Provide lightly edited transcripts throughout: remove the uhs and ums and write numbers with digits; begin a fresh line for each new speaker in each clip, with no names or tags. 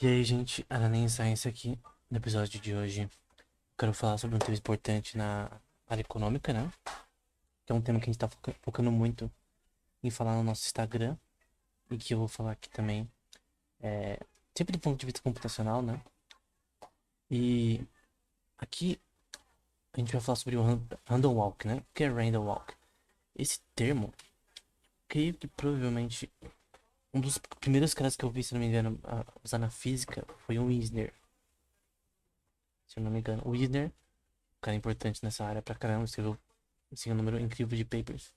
E aí, gente, Aranem Science aqui. No episódio de hoje, quero falar sobre um tema importante na área econômica, né? Que é um tema que a gente tá focando muito em falar no nosso Instagram. E que eu vou falar aqui também, é, sempre do ponto de vista computacional, né? E aqui a gente vai falar sobre o Random Walk, né? O que é Random Walk? Esse termo, creio que provavelmente um dos primeiros caras que eu vi, se não me engano, a usar na física foi o Wisner. Se eu não me engano, o Wisner, um cara importante nessa área pra caramba, escreveu assim, um número incrível de papers.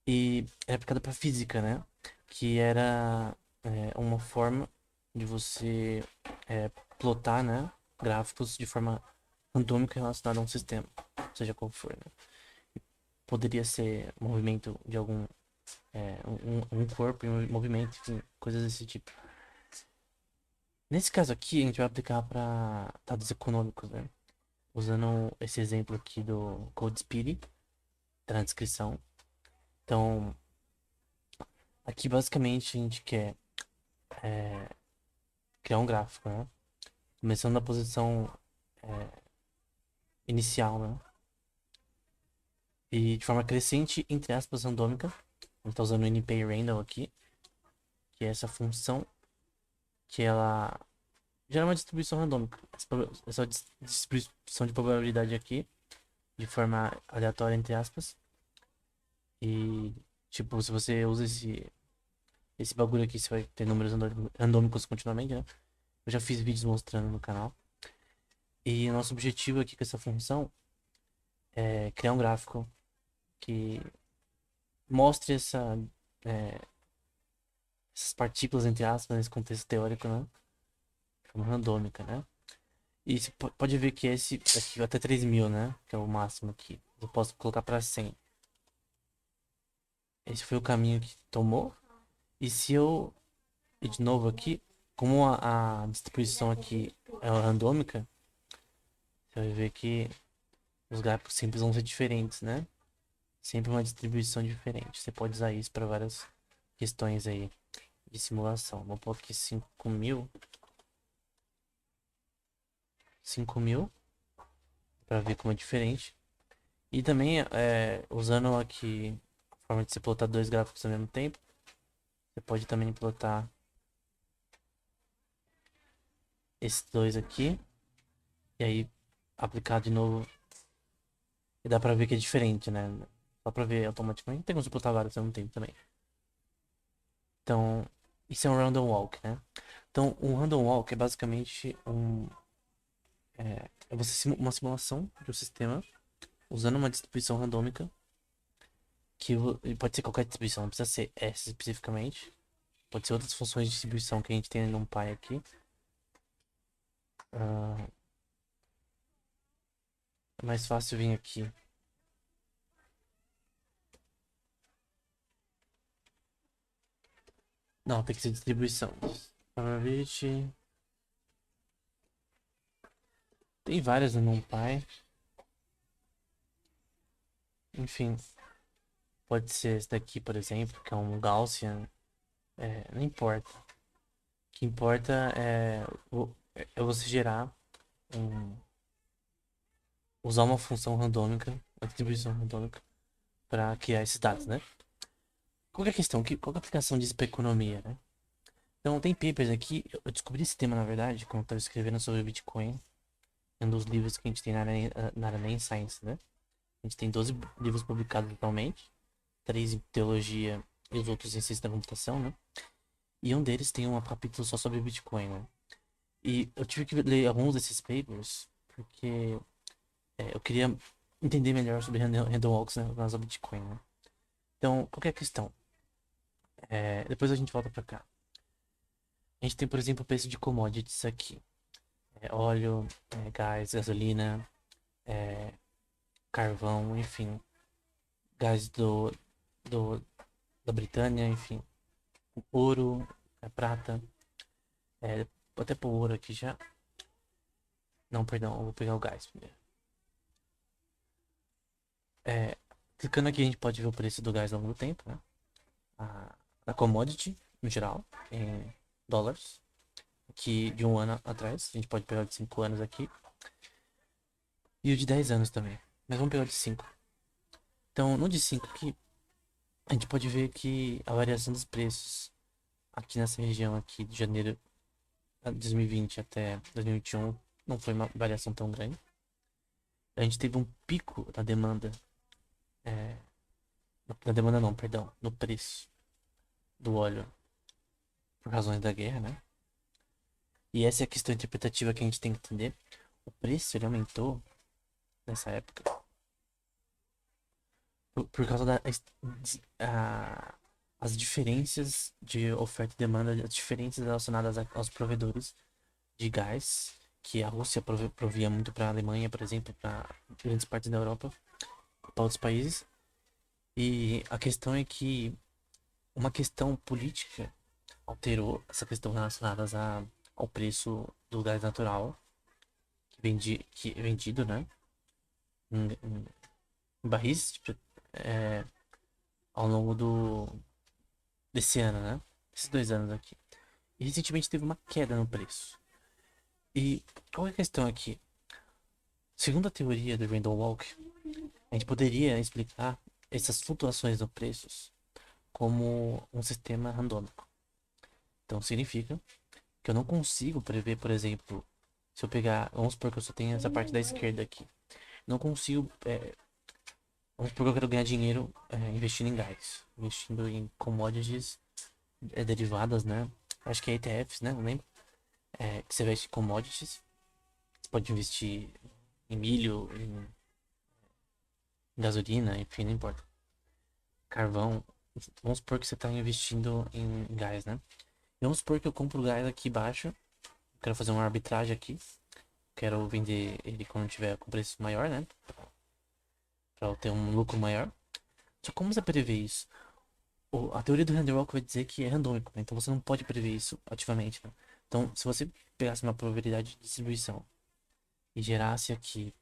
E é aplicado para física, né? Que era uma forma de você plotar, né? Gráficos de forma randômica relacionada a um sistema, seja qual for, né? Poderia ser movimento de algum um corpo em movimento, enfim, coisas desse tipo. Nesse caso aqui, a gente vai aplicar para dados econômicos, né? Usando esse exemplo aqui do CodeSpeed, transcrição. Então, aqui basicamente a gente quer criar um gráfico, né? Começando na posição inicial, né? E de forma crescente, entre aspas, randômica. A gente tá usando o NPRandom aqui, que é essa função que ela gera uma distribuição randômica. Essa distribuição de probabilidade aqui, de forma aleatória, entre aspas. E, tipo, se você usa esse bagulho aqui, você vai ter números randômicos continuamente, né? Eu já fiz vídeos mostrando no canal. E o nosso objetivo aqui com essa função é criar um gráfico que mostre é, essas partículas, entre aspas, nesse contexto teórico, né? De forma randômica, né? E você pode ver que esse aqui até 3.000, né? Que é o máximo aqui. Eu posso colocar para 100. Esse foi o caminho que tomou. E se eu ir de novo aqui, como a distribuição aqui é randômica, você vai ver que os gráficos sempre vão ser diferentes, né? Sempre uma distribuição diferente. Você pode usar isso para várias questões aí de simulação. Vou pôr aqui 5.000. 5.000 para ver como é diferente. E também, usando aqui a forma de você plotar dois gráficos ao mesmo tempo, você pode também plotar esses dois aqui, e aí aplicar de novo, e dá pra ver que é diferente, né? Só pra ver automaticamente. Tem como você plotar vários ao mesmo tempo também. Então, isso é um random walk, né? Então, um random walk é basicamente é você uma simulação de um sistema usando uma distribuição randômica, e pode ser qualquer distribuição, não precisa ser essa especificamente. Pode ser outras funções de distribuição que a gente tem no NumPy aqui. Ah, é mais fácil vir aqui. Não, tem que ser distribuição. Probability. Tem várias no NumPy. Enfim, pode ser esse daqui, por exemplo, que é um Gaussian. Não importa. O que importa é você gerar um, usar uma função randômica, uma distribuição randômica, para criar esses dados, né? Qual que é a questão? Qual que é a aplicação disso para economia, né? Então, tem papers aqui. Eu descobri esse tema, na verdade, quando eu estava escrevendo sobre Bitcoin. É um dos livros que a gente tem na área nem Science, né? A gente tem 12 livros publicados atualmente, 3 em teologia e os outros em ciência da computação, né? E um deles tem um capítulo só sobre Bitcoin, né? E eu tive que ler alguns desses papers porque eu queria entender melhor sobre random walks, né, relacionados ao Bitcoin, né? Então, qual que é a questão? Depois a gente volta pra cá. A gente tem, por exemplo, o preço de commodities aqui. Óleo, gás, gasolina, é, carvão, enfim. Gás do, da Britânia, enfim. Ouro, prata. Vou até pôr ouro aqui já. Não, perdão, eu vou pegar o gás primeiro. É, clicando aqui a gente pode ver o preço do gás ao longo do tempo, né? A commodity, no geral, em dólares. que de um ano atrás. A gente pode pegar o de 5 anos aqui. E o de 10 anos também. Mas vamos pegar o de 5. Então, no de 5 aqui, a gente pode ver que a variação dos preços aqui nessa região aqui de janeiro de 2020 até 2021 não foi uma variação tão grande. A gente teve um pico na demanda. É, na demanda não, perdão. No preço do óleo por razões da guerra, né? E essa é a questão interpretativa que a gente tem que entender. O preço ele aumentou nessa época por causa as diferenças de oferta e demanda, as diferenças relacionadas aos provedores de gás, que a Rússia provia muito para a Alemanha, por exemplo, para grandes partes da Europa, para outros países. E a questão é que uma questão política alterou essa questão relacionada ao preço do gás natural que é vendido, né, em barris, tipo, é, ao longo desse ano, né? Esses 2 anos aqui. E recentemente teve uma queda no preço. E qual é a questão aqui? Segundo a teoria do Randall Walk, a gente poderia explicar essas flutuações no preços como um sistema randômico. Então significa que eu não consigo prever, por exemplo, se eu pegar, vamos supor que eu só tenho essa parte da esquerda aqui. Não consigo, vamos supor que eu quero ganhar dinheiro investindo em gás, investindo em commodities derivadas, né? Acho que é ETFs, né? Não lembro. Que você investe em commodities. Você pode investir em milho, em gasolina, enfim, não importa. Carvão. Vamos supor que você está investindo em gás, né? E vamos supor que eu compro gás aqui embaixo. Quero fazer uma arbitragem aqui. Quero vender ele quando tiver com preço maior, né? Para eu ter um lucro maior. Só como você prevê isso? A teoria do Randall Walk vai dizer que é randômico, né? Então você não pode prever isso ativamente, né? Então, se você pegasse uma probabilidade de distribuição e gerasse aqui,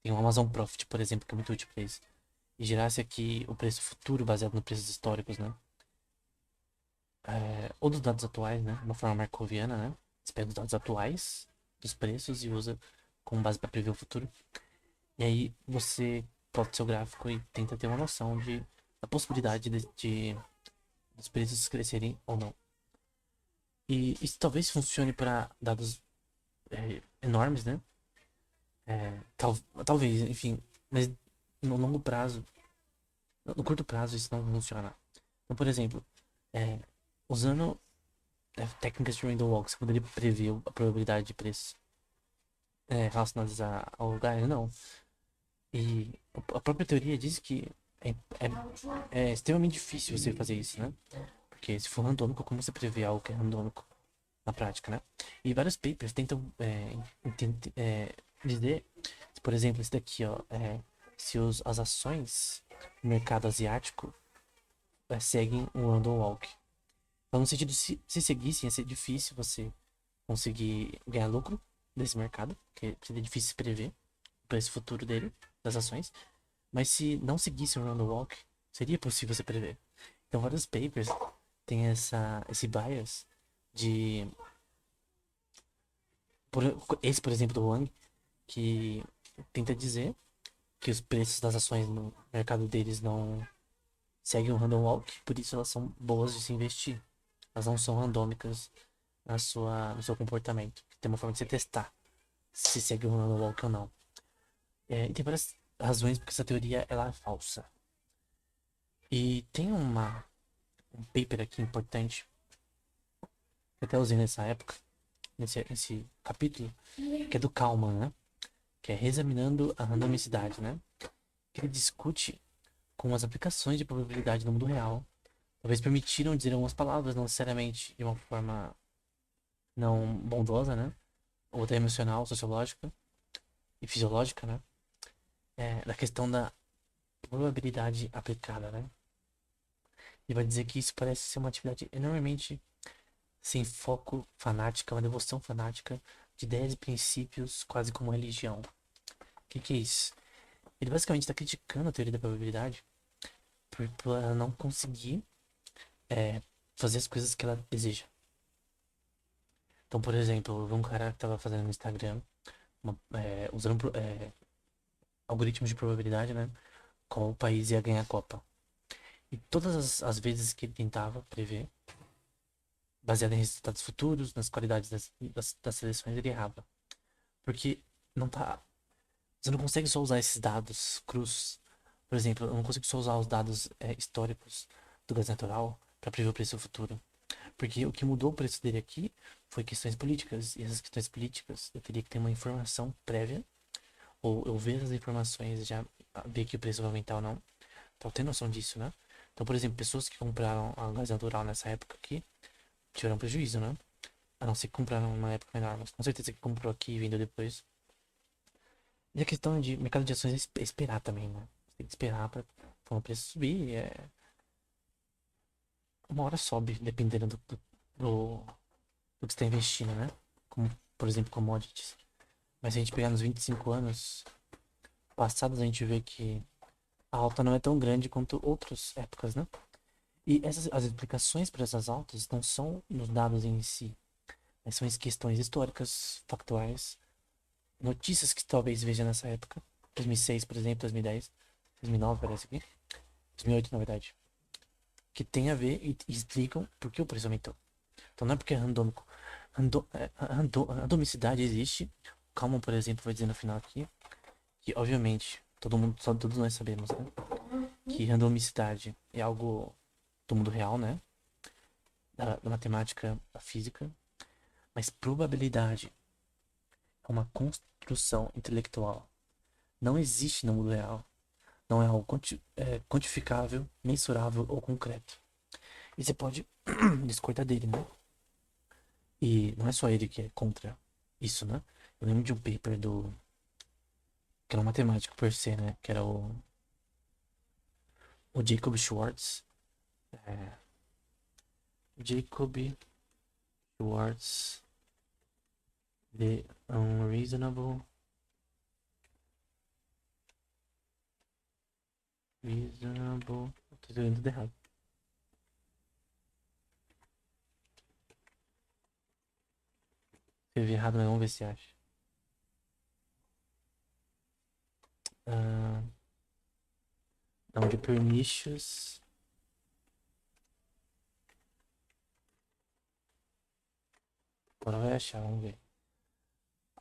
tem um Amazon Profit, por exemplo, que é muito útil para isso, e gerasse aqui o preço futuro baseado nos preços históricos, né? Ou dos dados atuais, né? De uma forma markoviana, né? Você pega os dados atuais dos preços e usa como base para prever o futuro. E aí você plota seu gráfico e tenta ter uma noção da possibilidade dos preços crescerem ou não. E isso talvez funcione para dados enormes, né? Talvez, enfim, mas no longo prazo, no curto prazo, isso não funciona. Então, por exemplo, é, usando técnicas de Randall Walk, você poderia prever a probabilidade de preços relacionadas ao gás? Não. E a própria teoria diz que é, é extremamente difícil você fazer isso, né? Porque se for randômico, como você prevê algo que é randômico na prática, né? E vários papers tentam dizer, por exemplo, esse daqui, ó, se as ações do mercado asiático seguem o Randall Walk. Então, no sentido, se seguissem, ia ser difícil você conseguir ganhar lucro desse mercado, porque seria difícil prever o preço futuro dele, das ações. Mas se não seguisse o Randall Walk, seria possível você prever. Então, vários papers têm esse bias de. Esse, por exemplo, do Wang, que tenta dizer que os preços das ações no mercado deles não seguem o random walk, por isso elas são boas de se investir. Elas não são randômicas no seu comportamento. Tem uma forma de você testar se segue o random walk ou não. E tem várias razões porque essa teoria ela é falsa. E tem um paper aqui importante que eu até usei nessa época, nesse capítulo, que é do Kalman, né? Que é reexaminando a randomicidade, né? Que ele discute com as aplicações de probabilidade no mundo real. Talvez permitiram dizer algumas palavras, não necessariamente de uma forma não bondosa, né? Ou até emocional, sociológica e fisiológica, né? Da questão da probabilidade aplicada, né? E vai dizer que isso parece ser uma atividade enormemente sem foco fanática, uma devoção fanática de ideias e princípios, quase como religião. O que é isso? Ele basicamente está criticando a teoria da probabilidade por ela não conseguir fazer as coisas que ela deseja. Então, por exemplo, eu vi um cara que tava fazendo no Instagram, usando algoritmos de probabilidade, né? Qual país ia ganhar a Copa. E todas as vezes que ele tentava prever, baseado em resultados futuros, nas qualidades das seleções, ele errava. Porque não tá. Você não consegue só usar esses dados crus. Por exemplo, eu não consigo só usar os dados históricos do gás natural para prever o preço futuro. Porque o que mudou o preço dele aqui foi questões políticas. E essas questões políticas, eu teria que ter uma informação prévia, ou eu ver as informações e já ver que o preço vai aumentar ou não, pra eu ter noção disso, né? Então, por exemplo, pessoas que compraram a gás natural nessa época aqui tiveram prejuízo, né? A não ser que compraram numa época menor, mas com certeza que comprou aqui e vendeu depois. E a questão de mercado de ações é esperar também, né? Você tem que esperar pra o preço subir. Uma hora sobe, dependendo do que você está investindo, né? Como, por exemplo, commodities. Mas se a gente pegar nos 25 anos passados, a gente vê que a alta não é tão grande quanto outras épocas, né? E as explicações para essas altas não são nos dados em si, mas são em questões históricas, factuais, notícias que talvez veja nessa época. 2006, por exemplo, 2010, 2009 parece aqui, 2008 na verdade, que tem a ver e explicam por que o preço aumentou. Então não é porque é randômico. A randomicidade existe. O Kalman, por exemplo, vai dizer no final aqui que, obviamente, todos nós sabemos, né? Que randomicidade é algo do mundo real, né? Da matemática, da física. Mas probabilidade é uma construção intelectual. Não existe no mundo real. Não é algo quantificável, mensurável ou concreto. E você pode discordar dele, né? E não é só ele que é contra isso, né? Eu lembro de um paper que era um matemático per se, né? Que era o Jacob Schwartz. É, Jacob Schwartz, The Unreasonable Reasonable. Tô escrevendo tudo errado. Escrevi errado, mas vamos ver se acha. Ah, não, de Pernicious. Agora vai achar, vamos ver.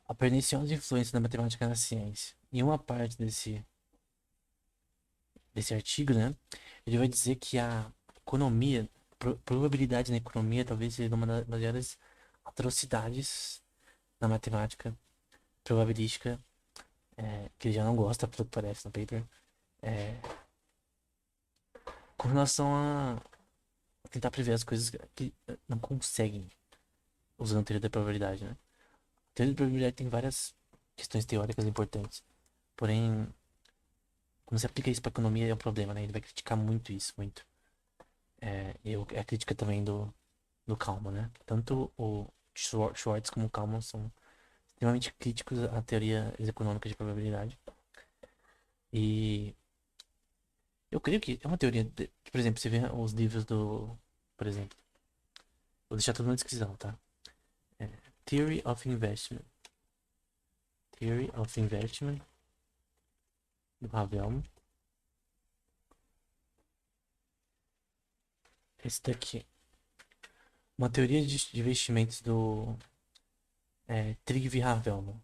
A perniciosa influência da matemática na ciência. Em uma parte desse artigo, né? Ele vai dizer que a economia, probabilidade na economia talvez seja uma das maiores atrocidades na matemática probabilística, que ele já não gosta, pelo que parece no paper, é, com relação a tentar prever as coisas que não conseguem usando a teoria da probabilidade, né? A teoria da probabilidade tem várias questões teóricas importantes, porém, quando você aplica isso para economia é um problema, né? Ele vai criticar muito isso, muito. É a crítica também do Kalman, né? Tanto o Schwartz como o Kalman são extremamente críticos à teoria econômica de probabilidade. E eu creio que é uma teoria, por exemplo, você vê os livros por exemplo, vou deixar tudo na descrição, tá? É, Theory of Investment. Theory of Investment, do Havelman. Esse daqui. Uma teoria de investimentos do Trygve Havelman.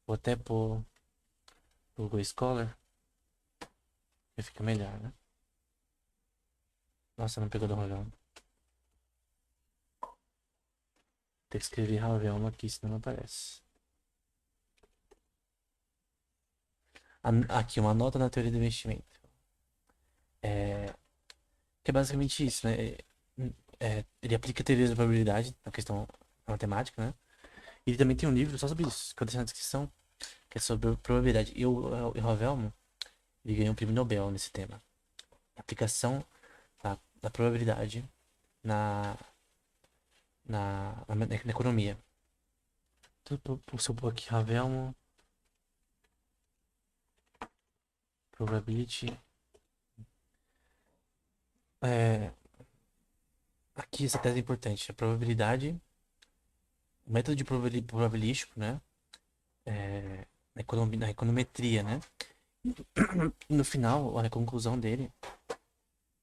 Vou até pôr o Google Scholar, que fica melhor, né? Nossa, não pegou do Havelman. Tem que escrever Havelman aqui, senão não aparece. Aqui, uma nota na teoria do investimento. É, que é basicamente isso, né? Ele aplica teorias da probabilidade na questão matemática, né? E ele também tem um livro só sobre isso, que eu deixo na descrição, que é sobre probabilidade. E o Havelman, ele ganhou um prêmio Nobel nesse tema. Aplicação da probabilidade na, na economia. Então, se eu pôr aqui Havelman, probability. É, aqui essa tese é importante. A probabilidade o método de probabilístico, né? Na econometria, né? No final, a conclusão dele,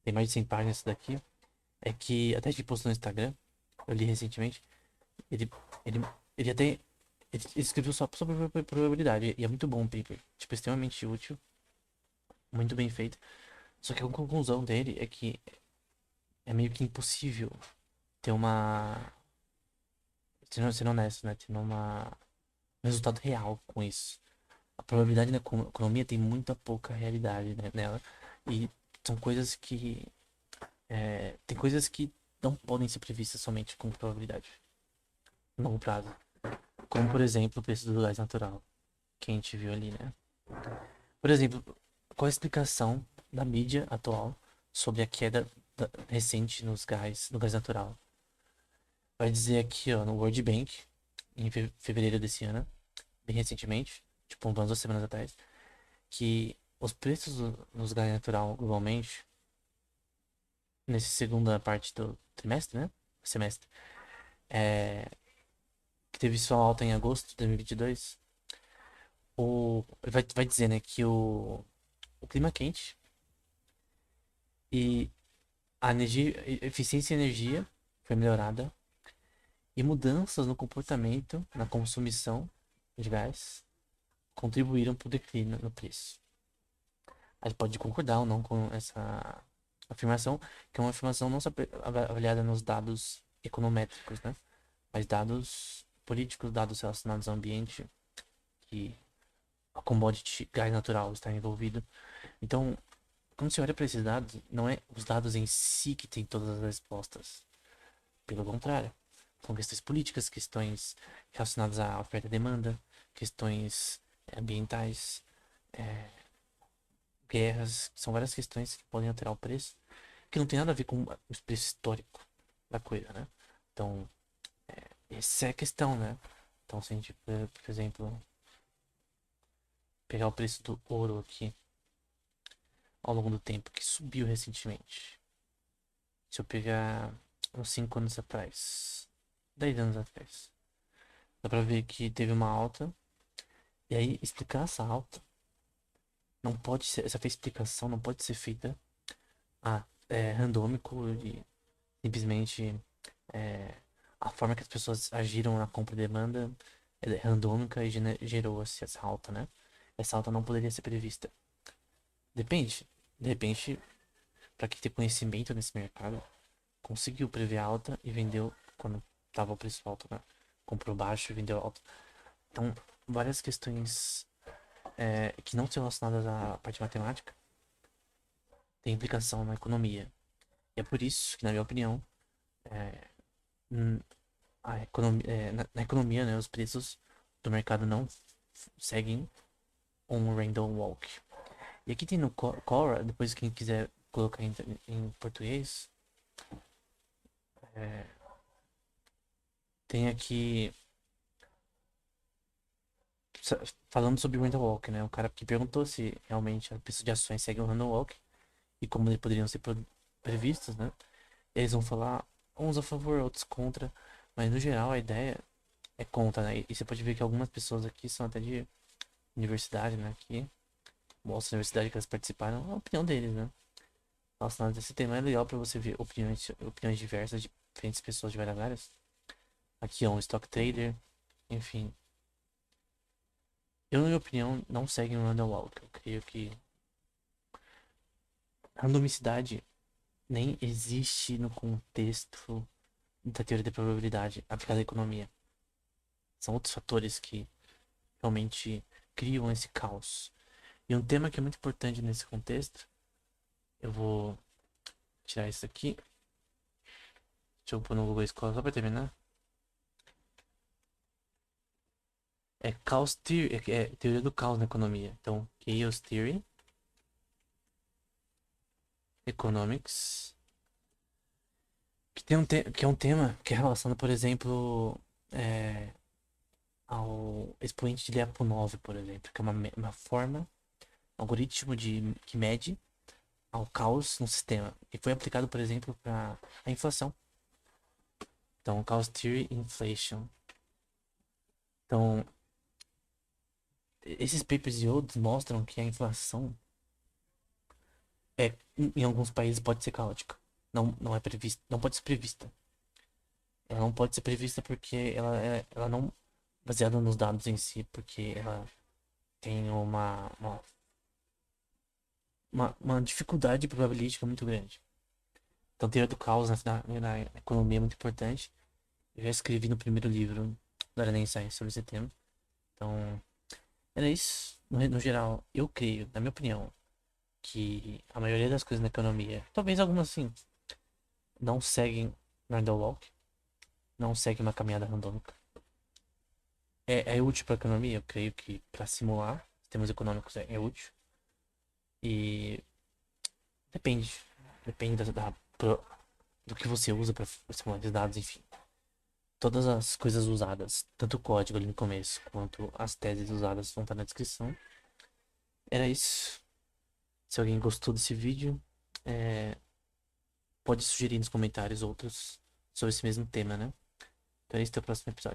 tem mais de 100 páginas isso daqui, é que, até a gente postou no Instagram, eu li recentemente, ele, ele, ele até ele escreveu só sobre probabilidade, e é muito bom o paper, tipo, extremamente útil, muito bem feito. Só que a conclusão dele é que é meio que impossível ter sendo honesto, né? Ter um resultado real com isso. A probabilidade na economia tem muita pouca realidade, né, nela. E são coisas que. Tem coisas que não podem ser previstas somente com probabilidade. No longo prazo. Como, por exemplo, o preço do gás natural. Que a gente viu ali, né? Por exemplo, qual a explicação da mídia atual sobre a queda recente no gás natural? Vai dizer aqui, ó, no World Bank, em fevereiro desse ano, bem recentemente, tipo umas 2 semanas atrás, que os preços nos gás natural globalmente, nessa segunda parte do trimestre, né? Semestre, é, que teve sua alta em agosto de 2022, vai dizer, né, que o clima quente e a eficiência e energia foi melhorada e mudanças no comportamento, na consumição de gás, contribuíram para o declínio no preço. A gente pode concordar ou não com essa afirmação, que é uma afirmação não só avaliada nos dados econométricos, né? Mas dados políticos, dados relacionados ao ambiente, que a commodity gás natural está envolvido. Então, quando você olha para esses dados, não é os dados em si que têm todas as respostas. Pelo contrário, são questões políticas, questões relacionadas à oferta e demanda, questões ambientais, é, guerras, são várias questões que podem alterar o preço, que não tem nada a ver com o preço histórico da coisa, né? Então, essa é a questão, né? Então, se a gente, por exemplo, pegar o preço do ouro aqui ao longo do tempo, que subiu recentemente. Se eu pegar uns 5 anos atrás, 10 anos atrás, dá pra ver que teve uma alta, e aí explicar essa alta não pode ser, essa explicação não pode ser feita randômico e simplesmente é, a forma que as pessoas agiram na compra e demanda é randômica e gerou-se essa alta, né? Essa alta não poderia ser prevista. Depende. De repente, para quem tem conhecimento nesse mercado, conseguiu prever a alta e vendeu quando estava o preço alto, né? Comprou baixo e vendeu alto. Então, várias questões que não são relacionadas à parte matemática têm implicação na economia. E é por isso que, na minha opinião, hum, na economia, né, os preços do mercado não seguem um random walk. E aqui tem no Quora, depois quem quiser colocar em português, tem aqui falando sobre o random walk, né? O cara que perguntou se realmente a preço de ações segue um random walk e como eles poderiam ser previstos, né? Eles vão falar uns a favor, outros contra, mas no geral a ideia é contra, né? E você pode ver que algumas pessoas aqui são até de universidade, né? Que mostra a universidade que elas participaram, a opinião deles, né? Relacionado a esse tema é legal pra você ver opiniões diversas de diferentes pessoas de várias áreas. Aqui é um stock trader, enfim. Eu, na minha opinião, não segue um random walk. Eu creio que randomicidade nem existe no contexto da teoria da probabilidade aplicada à economia. São outros fatores que realmente criam esse caos. E um tema que é muito importante nesse contexto, eu vou tirar isso aqui. Deixa eu pôr no Google Escola só para terminar. É Chaos Theory, é teoria do caos na economia. Então, Chaos Theory, Economics, que é um tema que é relacionado, por exemplo, é, ao expoente de Lyapunov, por exemplo, que é uma forma, um algoritmo que mede ao caos no sistema. E foi aplicado, por exemplo, para a inflação. Então, Chaos Theory Inflation. Então, esses papers e outros mostram que a inflação em alguns países pode ser caótica. Não é prevista, não pode ser prevista. Ela não pode ser prevista porque ela não, baseada nos dados em si, porque ela tem uma dificuldade probabilística muito grande. Então, teoria do caos na economia é muito importante. Eu já escrevi no primeiro livro do Aranha Science sobre esse tema. Então, era isso. No geral, eu creio, na minha opinião, que a maioria das coisas na economia, talvez algumas sim, não seguem Randall Walk, não seguem uma caminhada randômica. É útil para a economia, eu creio que para simular sistemas econômicos é útil. E depende. Depende do que você usa para simular esses dados, enfim. Todas as coisas usadas, tanto o código ali no começo, quanto as teses usadas vão estar na descrição. Era isso. Se alguém gostou desse vídeo, é, pode sugerir nos comentários outros sobre esse mesmo tema, né? Então é isso, até o próximo episódio.